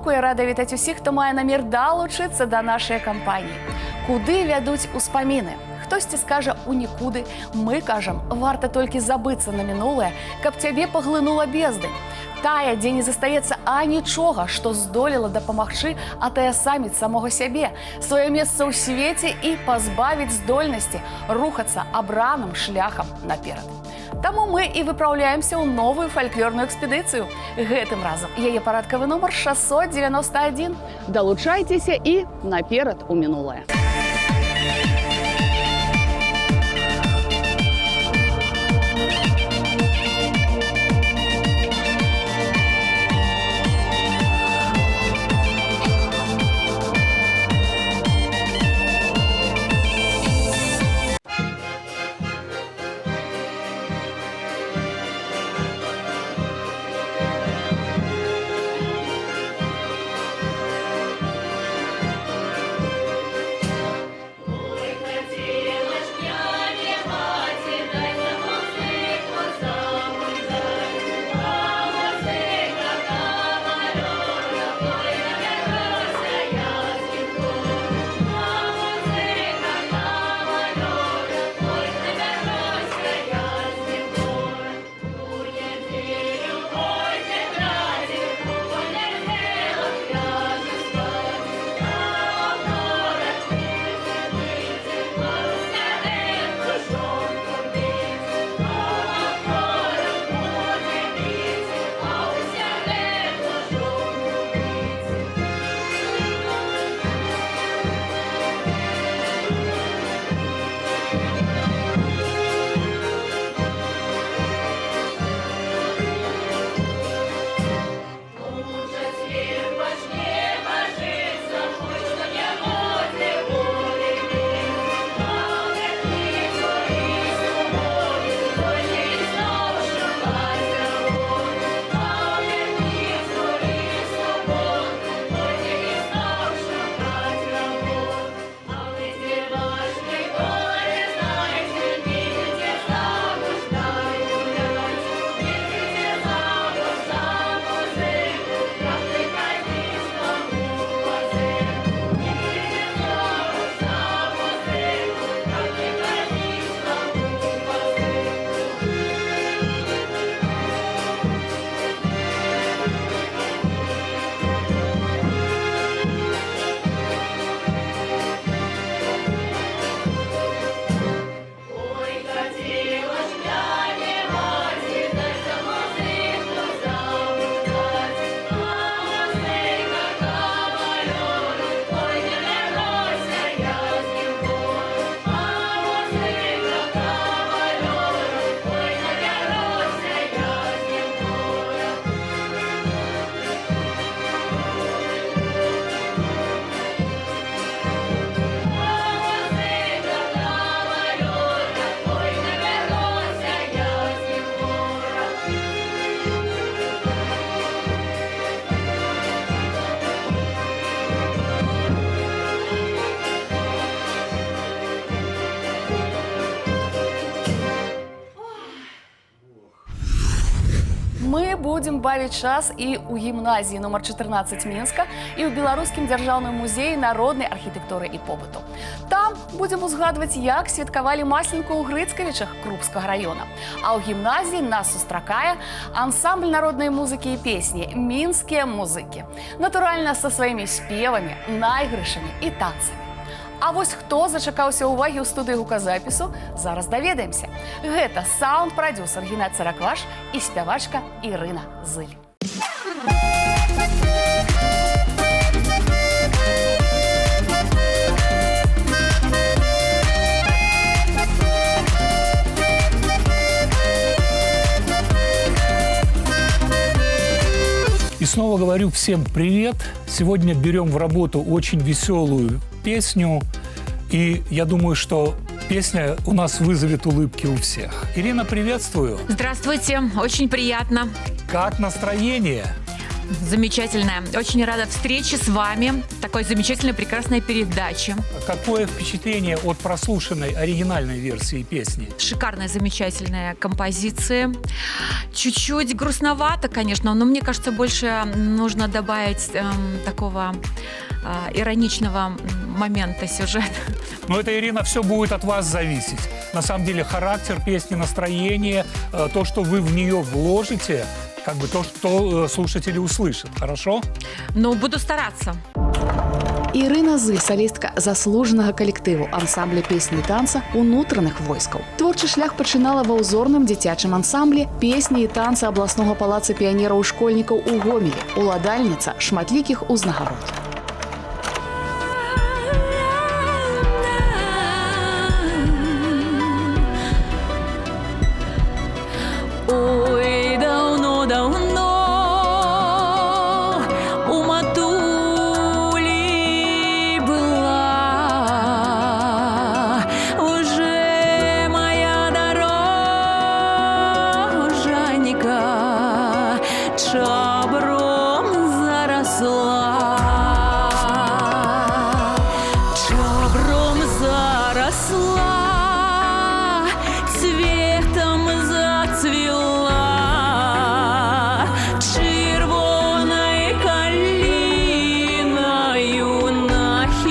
боку, я рада вітаць усіх, хто мае намер далучыцца да нашай кампаніі. Куды вядуць успаміны? Хтосьці скажа у нікуды. Мы кажам, варта толькі забыцца на мінулае, каб цябе паглынула бездань. Тая, дзе не застаецца анічога, што здолела дапамагчы атаясаміць самога сябе, сваё месца ў свеце і пазбавіць здольнасці рухацца абраным шляхам наперад. Таму мы і выпраўляемся ў новую фальклорную экспедыцыю. Гэтым разам яе парадкавы нумар 691. Далучайцеся і наперад у мінулае. Мы будем бавіць час і ў гімназіі нумар 14 Мінска, і ў Беларускім дзяржаўным музеі народнай архітэктуры і побыту. Там будзем узгадваць, як святкавалі масленку ў Грыцкавічах Крупскага раёна. А ў гімназіі нас сустракае ансамбль народнай музыкі і песні «Мінскія музыкі». Натуральна, са сваімі спевамі, найгрышамі і танцамі. А вось хто зачакаўся ўвагі ў студыі гуказапісу, зараз даведаемся. Гэта саунд-прадюсер Геннадзь Царакваш і спявачка Ірына Зыль. И снова говорю всем привет. Сегодня берем в работу очень веселую песню. И я думаю, что песня у нас вызовет улыбки у всех. Ирина, приветствую. Здравствуйте, очень приятно. Как настроение? Замечательная. Очень рада встрече с вами в такой замечательной, прекрасной передаче. Какое впечатление от прослушанной оригинальной версии песни? Шикарная, замечательная композиция. Чуть-чуть грустновато, конечно, но мне кажется, больше нужно добавить такого ироничного момента сюжета. Но это, Ирина, все будет от вас зависеть. На самом деле характер песни, настроение, то, что вы в нее вложите, как бы то, что слушатели услышат. Хорошо? Ну, буду стараться. Ірына Зы, салістка заслужанага калектыву ансамбля песні і танца ўнутраных войскаў. Творчы шлях пачынала ва ўзорным дзіцячым ансамблі песні і танца абласнога палаца піянераў школьнікаў у Гомелі, уладальніца шматлікіх узнагарод. Ой, давно-давно у матулі была уже моя дороженька чабром заросла. Чабром заросла, цветом зацвела, червоной калиною нахилилася.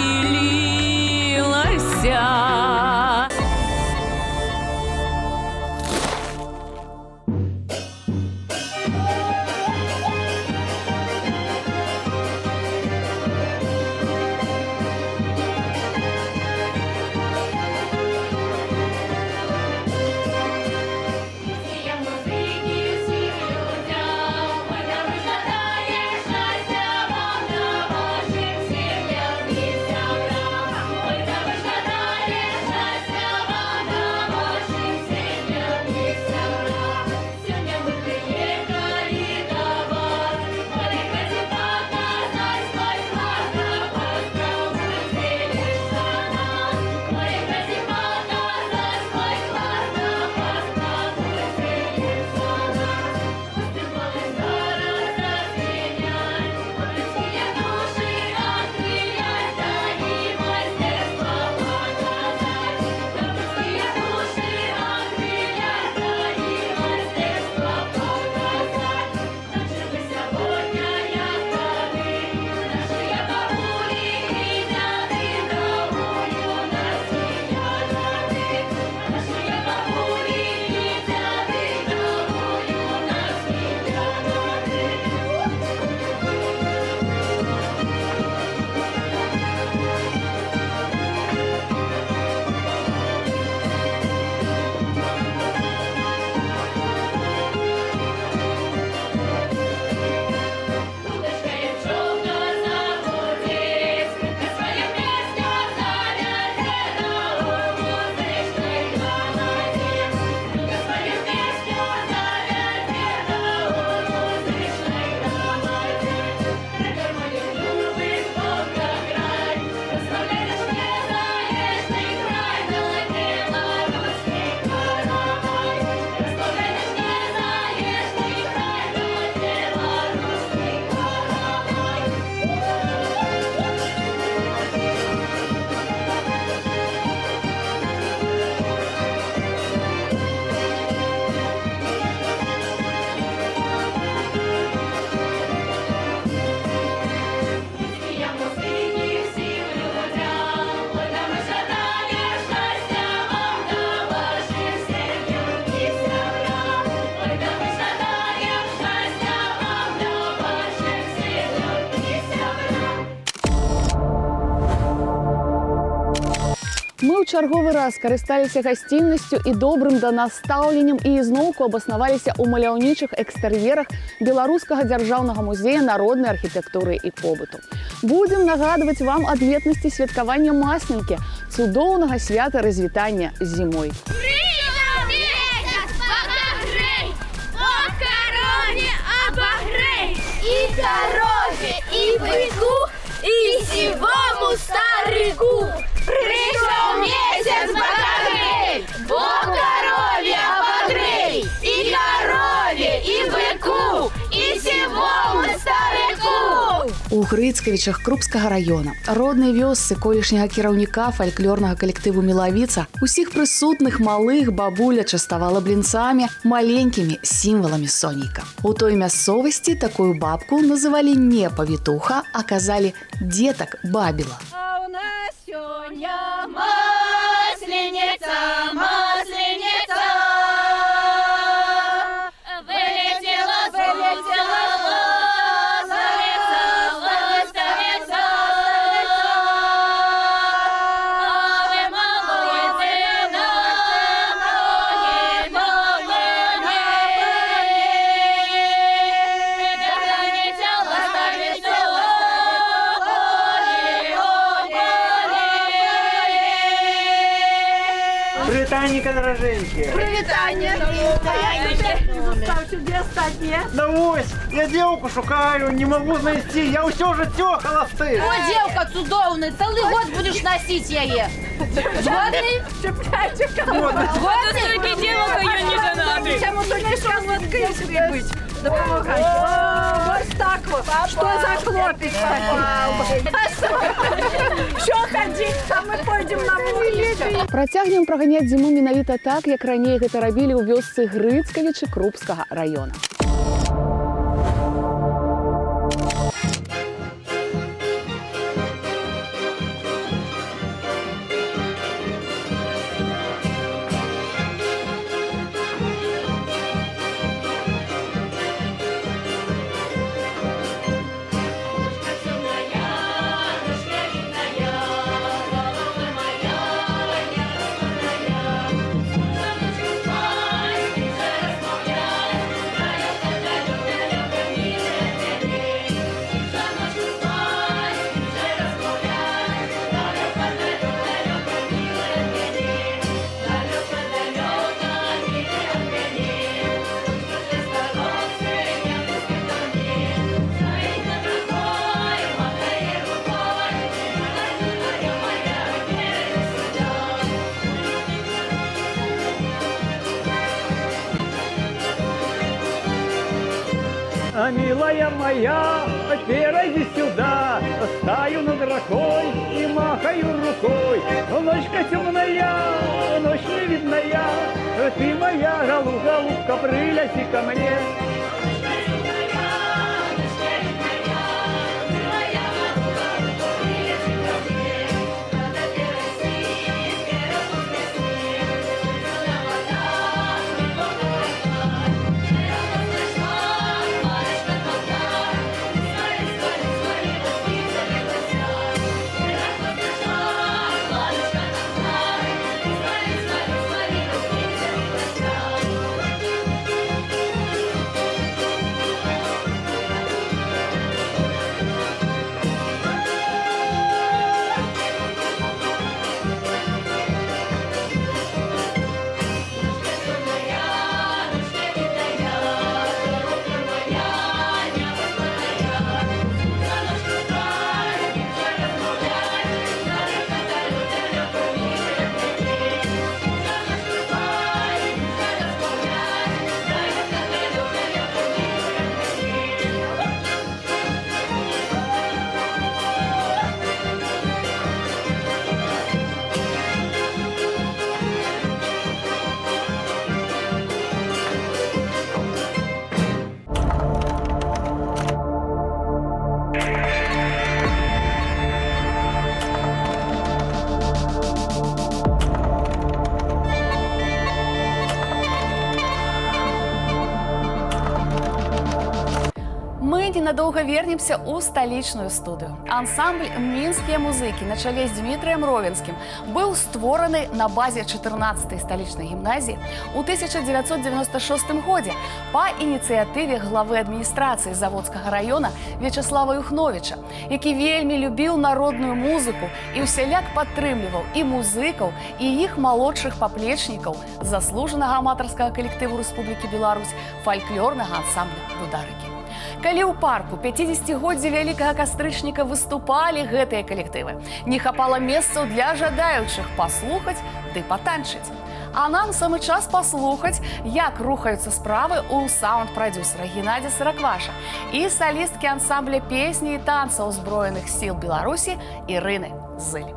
Мы ў чарговы раз карысталіся гасціннасцю і добрым да нас стаўленнем і ізноўку абаснаваліся ў маляўнічых экстэр'ерах Беларускага дзяржаўнага музея народнай архітэктуры і побыту. Будзем нагадваць вам адметнасці святкавання Масленкі, цудоўнага свята развітання з зімой. И корове, и быку, и сивому старику. Пришел месяц богатырей, Бог корове обогрей. И корове, и быку, и сивому старику. у Грыцкавічах Крупскага района, роднай вёсцы колішняга кіраўніка фальклорнага калектыву «Мелавіца», усіх прысутных малых бабуля частавала блінцамі, маленькімі сімваламі сонейка. У той мясцовасці такую бабку называлі не павітуха, а казалі «дзетак бабіла». А у нас сёння масленица, масленица. Вылетела, вылетела ластовица, ластовица. А вы молодцы на ноги, ноги. Гоните ластовицу, Британника, дороженьки. Привітання. Ставьте, где остальные? Да ось, я девку шукаю, не могу знайти, я усё життя холостый. О, девка цудовная, целый год будешь носить яе. Згодний? Цепляйте Згодний? Чему то не шалодкой себе быть. Допомагайте. О, вот так вот. Что за хлопец такой? Что ходить, а мы пойдем на вулицу. Працягнем праганяць зіму менавіта так, як раней гэта рабілі ў вёсцы Грыцкавічы Крупскага района. А милая моя, теперь иди сюда, стою над рекой и махаю рукой. Ночка темная, ночь не видная, ты моя голубка, прыляси ко мне. Мы ненадолго вернемся у столичную студию. Ансамбль «Минские музыки» на чале с Дмитрием Ровенским был створаны на базе 14-й столичной гимназии у 1996 году по инициативе главы администрации Заводского района Вячеслава Юхновича, який вельми любил народную музыку и усяляк подтрымливал и музыков, и их молодших поплечников заслуженного аматорского коллектива Республики Беларусь фольклорного ансамбля «Дударыкі». Калі ў парку 50-годдзя вялікага кастрычніка выступалі гэтыя калектывы, не хапала месцаў для жадаючых паслухаць ды патанчыць. А нам саме час послухаць, як рухаюцца справы у саунд-прадюсера Геннадія Саракваша і салісткі ансамбля песні і танца ўзброеных сіл Беларусі Ірыны Зыль.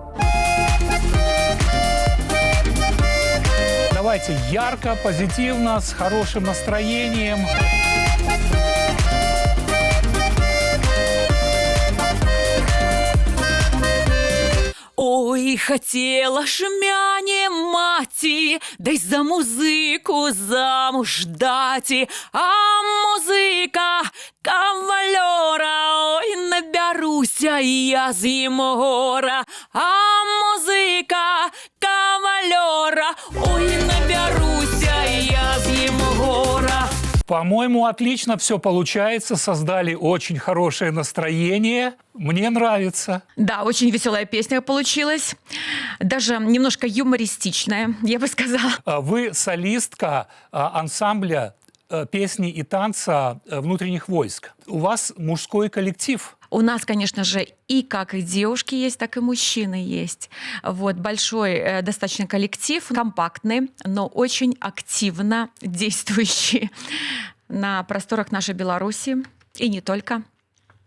Давайте ярко, позитивно, с хорошим настроением. Ой, хотела ж мяне маці, дай за музыку замуж даці, а музыка кавалёра, ой, набяруся я з ім гора, а музыка кавалёра, ой, набяруся я з ім гора. По-моему, отлично все получается. Создали очень хорошее настроение. Мне нравится. Да, очень веселая песня получилась. Даже немножко юмористичная, я бы сказала. Вы солистка ансамбля песни и танца внутренних войск. У вас мужской коллектив. У нас, конечно же, и как и девушки есть, так и мужчины есть. Вот, большой достаточно коллектив, компактный, но очень активно действующий на просторах нашей Беларуси. И не только.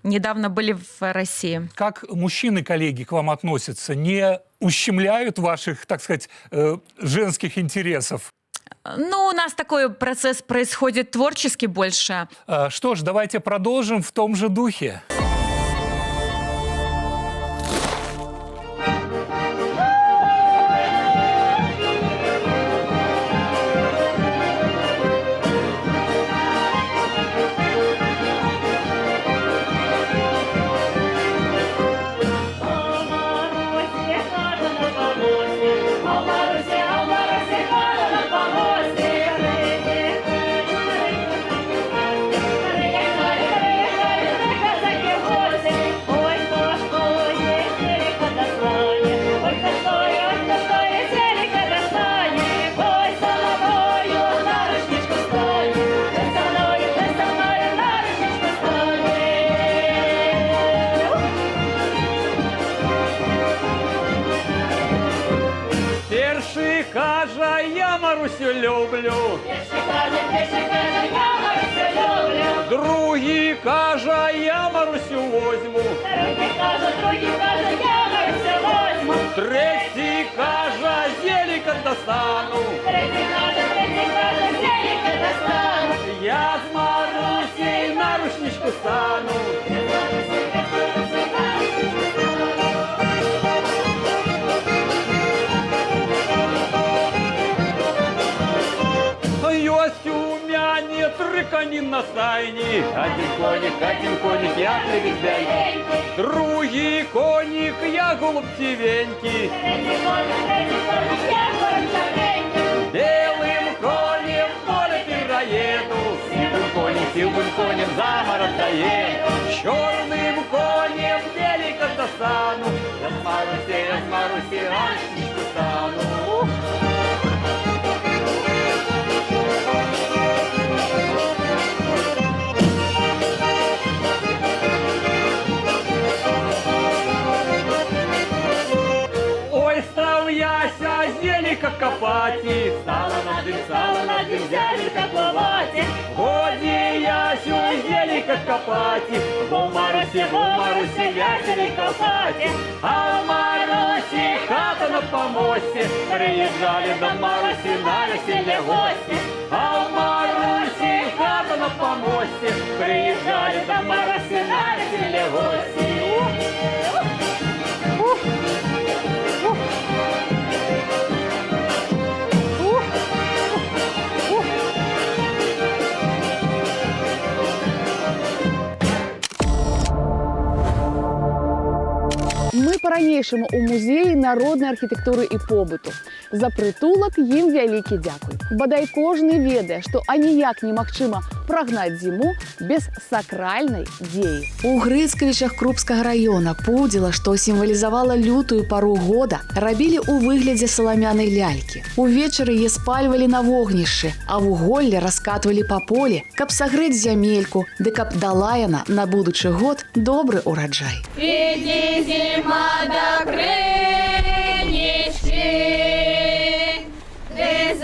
Недавно были в России. Как мужчины-коллеги к вам относятся? Не ущемляют ваших, так сказать, женских интересов? Ну, у нас такой процесс происходит творчески больше. Что ж, давайте продолжим в том же духе. Люблю. Другий каже, я Марусю возьму. Третій каже, Зеліка достану. Я з Марусей на рушничку стану. Три коні на стайні, один коник, я привізень. Другий коник, я голубцевенький. Белым конем в поле перееду, сивым конем за город доеду. Черным конем велико достану, я с Марусей, раньше стану. Зелика копати, стала над ним зелика плавати. Годі ясю зелика копати, бо в Марусі ясені копати. А в Марусі хата на помості, приїжджали до Марусі на весілля гості. А в Марусі хата на помості, приїжджали до Марусі на весілля гості. Мы по-ранейшаму у музеі народнай архітэктуры і побыту. За прытулак ім вялікі дзякуй. Бадай кожны ведае, што аніяк немагчыма прагнаць зіму без сакральнай дзеі. У Грыцкавічах Крупскага раёна пудзіла, што сімвалізавала лютую пару года, рабілі ў выглядзе саламянай лялькі. Увечары яе спальвалі на вогнішчы, а вуголле раскатвалі па полі, каб сагрэць зямельку, ды каб дала яна на будучы год добры ураджай. Иди, зима, до крынички, ты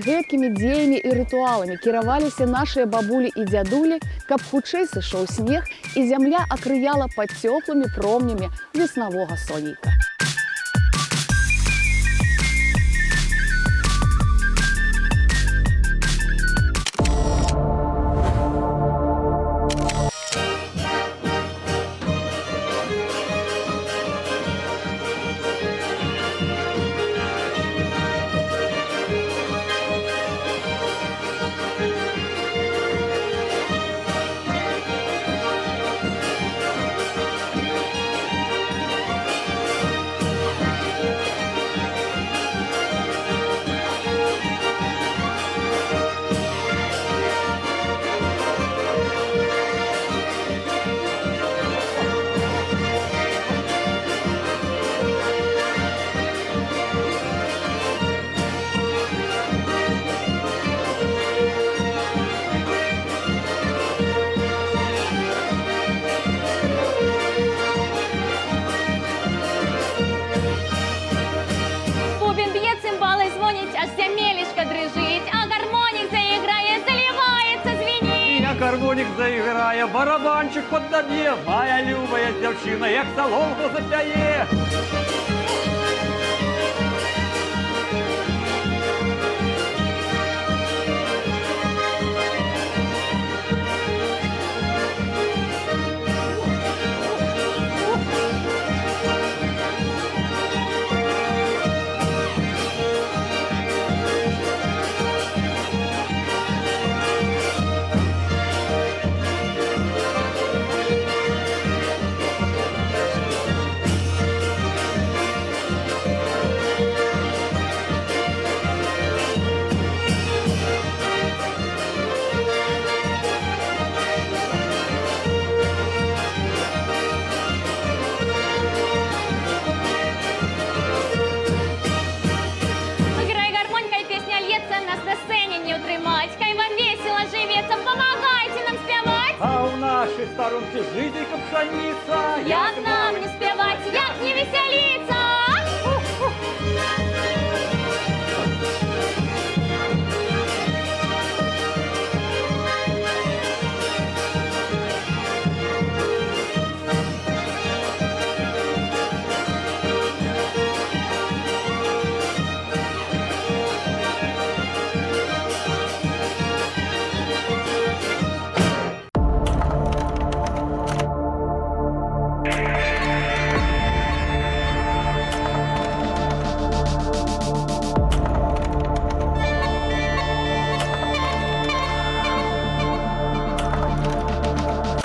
гэткімі дзеямі і рытуаламі кіраваліся нашыя бабулі і дзядулі, каб хутчэй сышоў снег і зямля акрыяла пад цёплымі промнямі веснавога сонейка. Бубен б'є, цимбали дзвонять, аж земелечко дрижить, а гармонік заіграє, заливається, звенить. Як гармонік заіграє, барабанчик поддає, моя любая дівчина, як соломку запяє. Грай гармонька, і пісня лється, нас на сцені не утримать. Хай вам весело живеться, помагайте нам співати. А у нашей сторонке жителька пшеница. Як нам не співати, як не веселиться?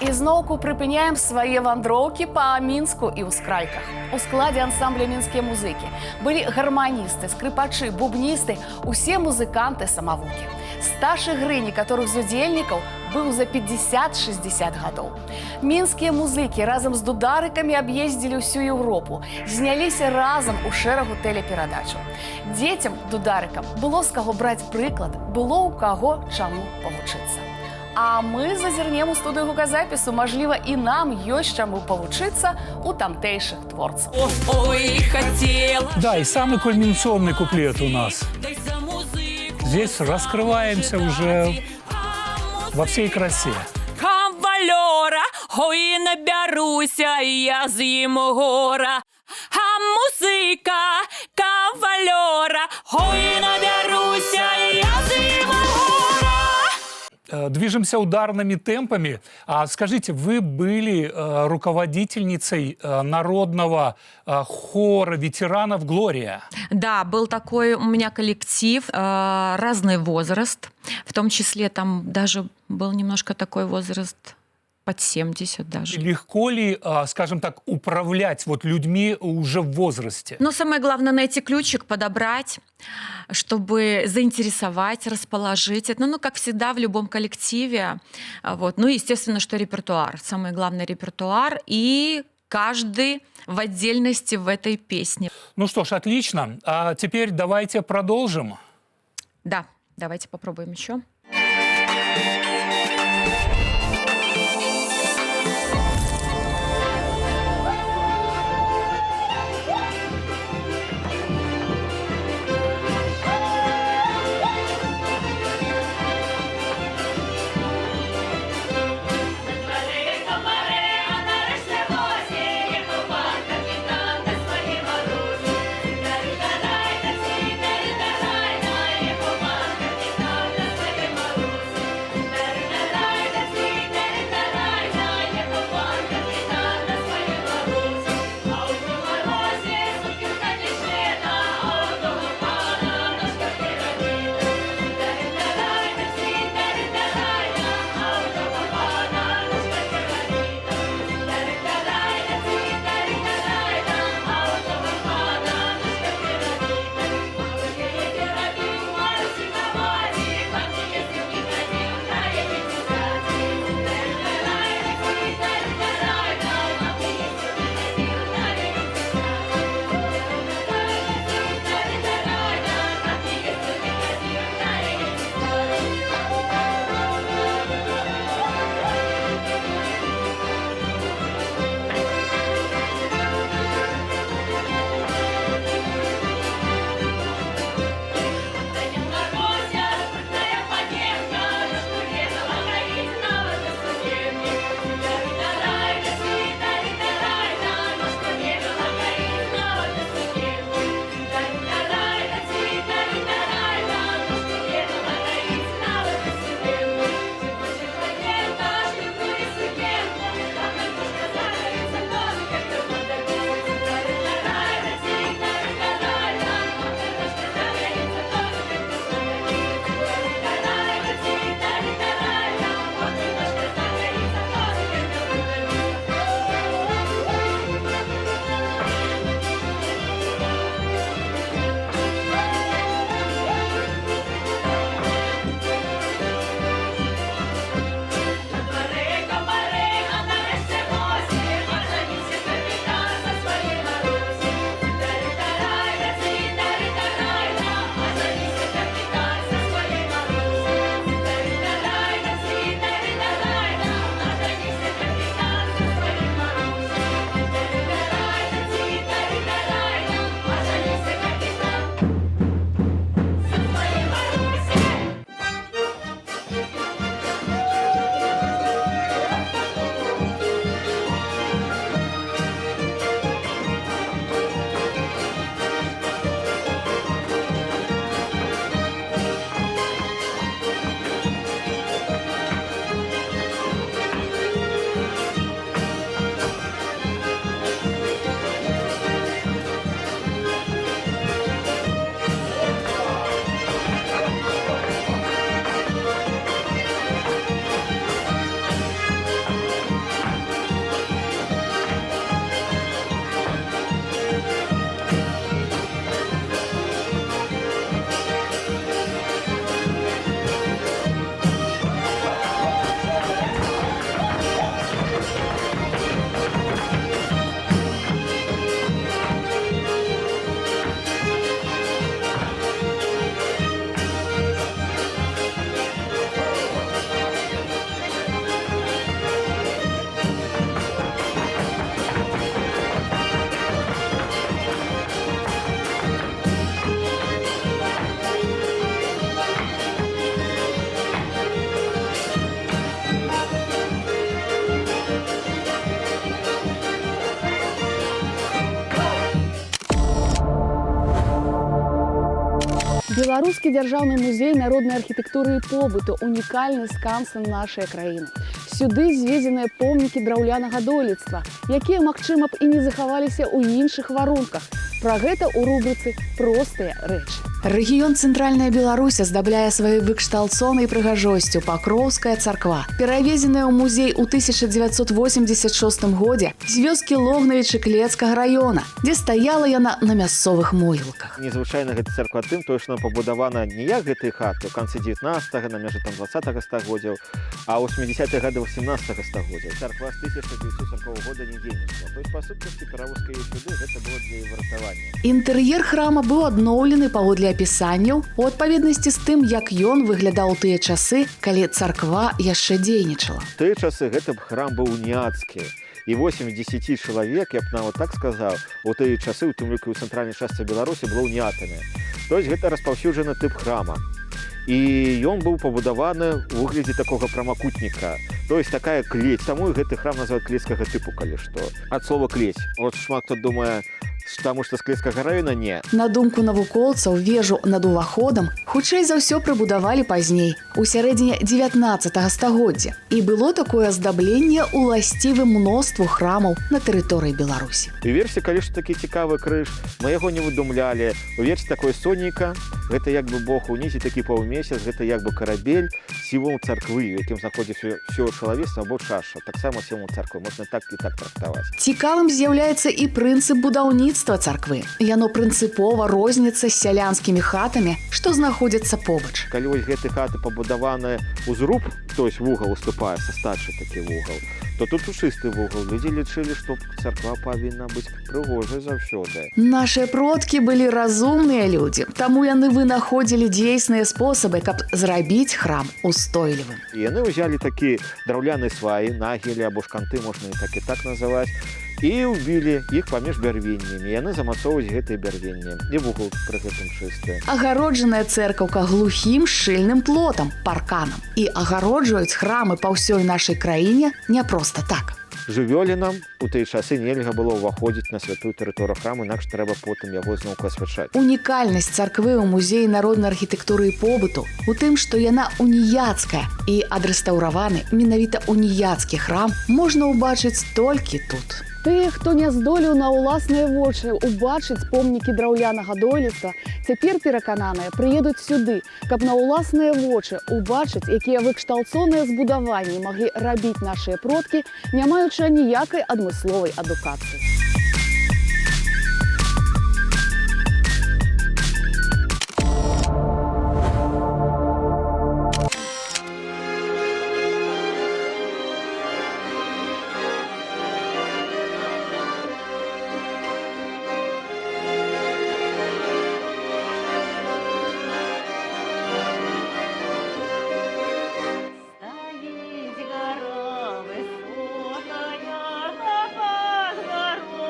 І зноўку прыпыняем свае вандроўкі па Мінску і ўскрайках. У складзе ансамбля мінскія музыкі былі гарманісты, скрыпачы, бубністы, усе музыканты-самавукі. Стаж ігры некаторых з удзельнікаў быў за 50-60 гадоў. Мінскія музыкі разам з дударыкамі аб'ездзілі ўсю Еўропу, зняліся разам у шэрагу тэлеперадачаў. Дзецям, дударыкам, было з каго браць прыклад, было ў каго чаму павучыцца. А мы зазірнем у студыю гуказапісу, мажліва, і нам ёсць чаму павучыцца у тамтэйшых творцаў. Ой, хотела. Да, и самый кульминационный куплет у нас. Здесь раскрываемся уже во всей красе. Кавалера, ой, наберуся, я з'їм гора. А музика, кавалера, ой, наберуся, я з'їм гора. Движемся ударными темпами. А скажите, вы были руководительницей народного хора ветеранов «Глория». Да, был такой у меня коллектив, разный возраст, в том числе там даже был немножко такой возраст под 70 даже. Легко ли, скажем так, управлять вот людьми уже в возрасте? Но самое главное найти ключик, подобрать, чтобы заинтересовать, расположить. Это, ну, как всегда в любом коллективе. Вот. Ну, естественно, что репертуар. Самый главный репертуар. И каждый в отдельности в этой песне. Ну что ж, отлично. А теперь давайте продолжим. Да, давайте попробуем еще. Беларускі дзяржаўны музей народнай архітэктуры і побыту унікальны скансен нашай краіны. Сюды звезеныя помнікі драўлянага дойлідства, якія, магчыма б, і не захаваліся ў іншых варунках. Пра гэта ў рубрыцы «Простыя рэчы». Рэгіён Цэнтральная Беларусь аздабляе сваёй выкшталцонай прыгажосцю Пакроўская царква, перавезеная ў музей у 1986 годзе з вёскі Логнавічы Клецкага раёна, дзе стаяла яна на мясцовых могілках. Незвычайна гэта царква тым, тое, што пабудавана не як гэтыя хаты ў канцы 19-га, на мяжы 20-га стагоддзяў, а ў 80-х гадах 18-га стагоддзя. Царква з 1940 года не дзейнічала. То есть, па сутнасці, перавозка яе сюды, гэта было для яе выратавання. Інтэр'ер храма быў адноўлены паводле апісанняў у адпаведнасці з тым, як ён выглядаў у тыя часы, калі царква яшчэ дзейнічала. У тыя часы гэты храм быў уніяцкі. І 8 з 10 чалавек, я б нават так сказаў, у тыя часы, у тым ліку ў цэнтральнай частцы Беларусі, было уніятамі. То есть гэта распаўсюджаны тып храма. І ён быў пабудаваны ў выглядзе такога прамакутніка. То есть такая клець. Таму гэты храм называют клецкага тыпу, калі што. Ад слова клець. Вот шмат хто думае, таму што з Клецкага раёна не. На думку навукоўцаў, вежу над уваходам хутчэй за ўсё прыбудавалі пазней, у сярэдзіне 19 стагоддзя. І было такое аздабленне уласцівым мноству храмаў на тэрыторыі Беларусі. У версе, калі ж такі цікавы крыж, мы яго не выдумлялі. У версе такое сонейка, гэта як бы Бог унізе, такі паўмесяц, гэта як бы карабель, сімвол царквы, у якім знаходзіцца ўсё чалавецтва або чаша. Таксама сімвол царквы, можна так і так трактаваць. Цікавым з'яўляецца і прынцып будаўніцтва царквы. Яно прынцыпова розніцца з сялянскімі хатамі, што знаходзяцца побач. Калі вось гэты хаты пабудаваны ў зруб, то есть вугал уступае, састачы такі вугал, то тут чысты вугал. Людзі лічылі, што царква павінна быць прыгожай заўсёды. Нашыя продкі былі разумныя людзі, таму яны вынаходзілі дзейсныя спосабы, каб зрабіць храм устойлівым. І яны ўзялі такі драўляны сваі, нагілі або шканты, можна і так называць, і ўбілі іх паміж бярвеннямі. Яны замацоўваюць гэтыя бярвенні. І вугал пры гэтым чысты. Агароджаная цэркаўка глухім шчыльным плотам, парканам. І агароджваюць храмы па ўсёй нашай краіне не проста так. Жывёлінам у тыя часы нельга было ўваходзіць на святую тэрыторыю храму, інакш трэба потым яго зноўку асвячаць. Унікальнасць царквы ў музеі народнай архітэктуры і побыту у тым, што яна уніяцкая, і адрэстаўраваны менавіта уніяцкі храм можна ўбачыць толькі тут. Тыя, хто не здолеў на ўласныя вочы убачыць помнікі драўлянага дойлідства, цяпер перакананыя прыедуць сюды, каб на ўласныя вочы убачыць, якія выкшталцоныя збудаванні маглі рабіць нашыя продкі, не маючы аніякай адмысловай адукацыі. Стоит гора высокая, а под горой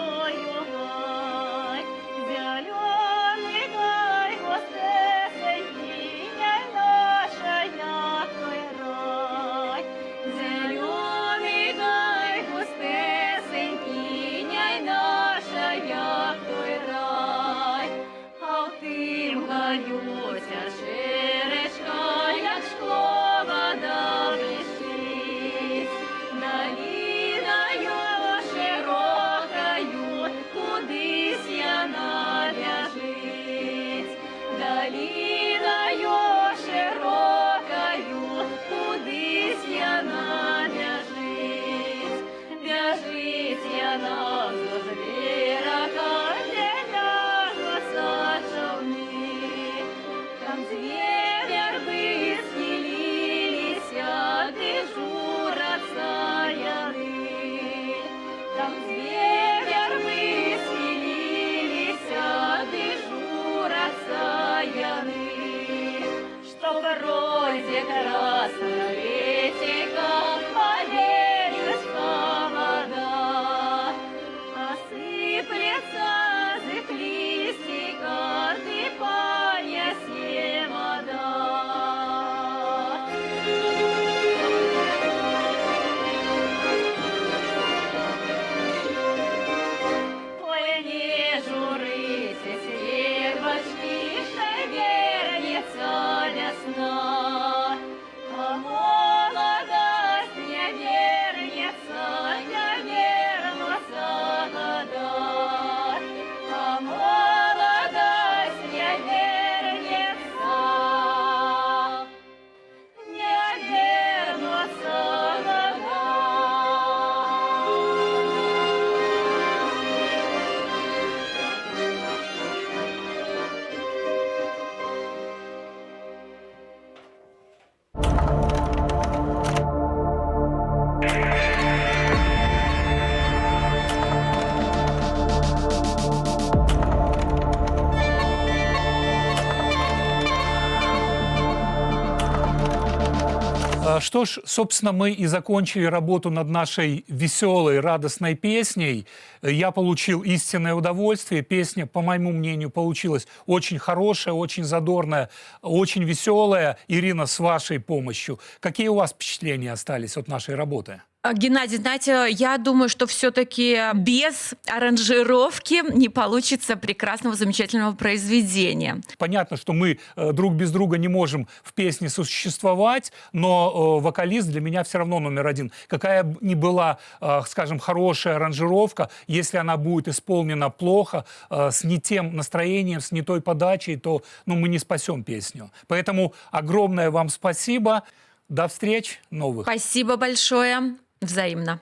Что ж, собственно, мы и закончили работу над нашей веселой, радостной песней. Я получил истинное удовольствие. Песня, по моему мнению, получилась очень хорошая, очень задорная, очень веселая. Ирина, с вашей помощью. Какие у вас впечатления остались от нашей работы? Геннадий, знаете, я думаю, что все-таки без аранжировки не получится прекрасного, замечательного произведения. Понятно, что мы друг без друга не можем в песне существовать, но вокалист для меня все равно номер один. Какая бы ни была, скажем, хорошая аранжировка, если она будет исполнена плохо, с не тем настроением, с не той подачей, то мы не спасем песню. Поэтому огромное вам спасибо. До встреч новых. Спасибо большое. Взаимно.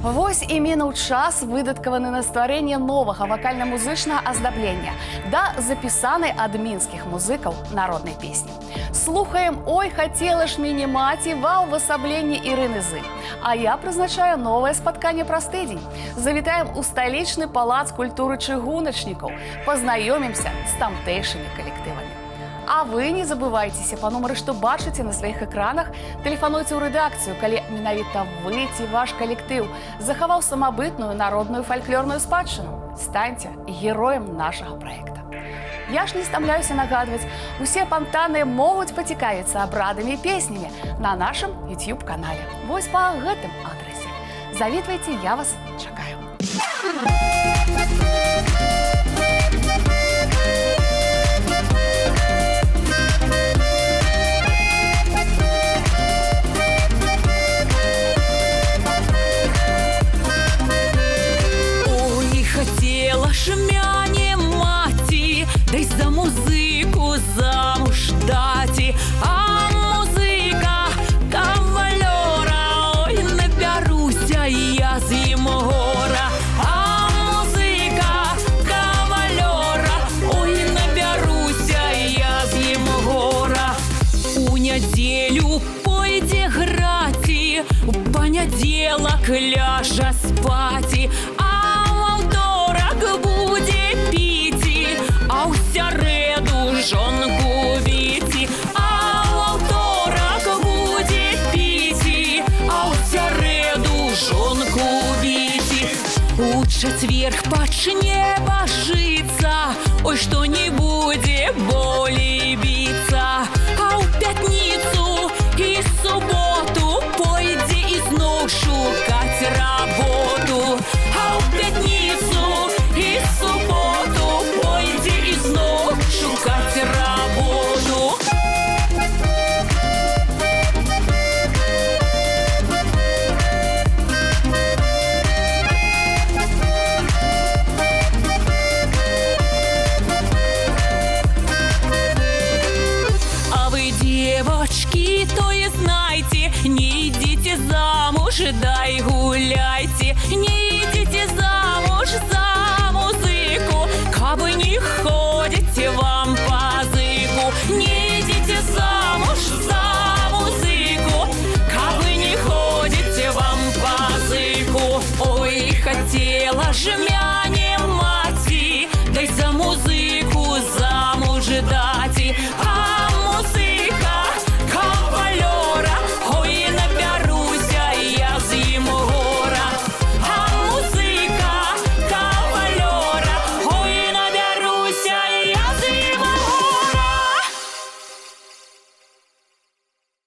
Вось і мінуў час, выдаткаваны на стварэнне новага вакальна-музычнага аздаблення да запісанай ад мінскіх музыкаў народнай песні. Слухаем «Ой, хацела ж мяне маці» ва ўвасабленні Ірыны Зы. А я прызначаю новае спатканне праз тыдзень. Завітаем у сталічны палац культуры чыгуначнікаў, пазнаёмімся з тамтэйшымі калектывамі. А вы не забывайцеся па нумары, што бачыце на сваіх экранах, тэлефануйце ў рэдакцыю, калі менавіта вы ці ваш калектыў захаваў самабытную народную фальклорную спадчыну. Станьце героем нашага праекта. Я ж не стамляюся нагадваць, усе пантаны могуць пацікавіцца абрадамі і песнямі на нашым YouTube-канале. Вось па гэтым адрасе. Завітвайце, я вас чакаю. Хотела ж мяне маці, дай за музыку замуж даці. А музыка кавалёра, ой, набяруся я з ім гора. А музыка кавалёра, ой, набяруся я з ім гора. У нядзелю пойдзе граці, у панядзелак ляжа спаці. Будзе піці, а ў сярэду жонку віці. А ў аўторак будзе піці, а ў сярэду жонку віці. У чацверг пачне бажыцца, ой, што не будзе болей біцца. А ў пятніцу і суботу пойдзе ізноў шукаць работу. А ў пятніцу і суботу пойдзе ізноў шукаць работу. А вы, девочки, то и знайте, не идите замуж, дай гуляйте. Не идите замуж за музыку, кабы не ходите вам по зыку. Не идите замуж за музыку, кабы не ходите вам по зыку. Ой, хотела ж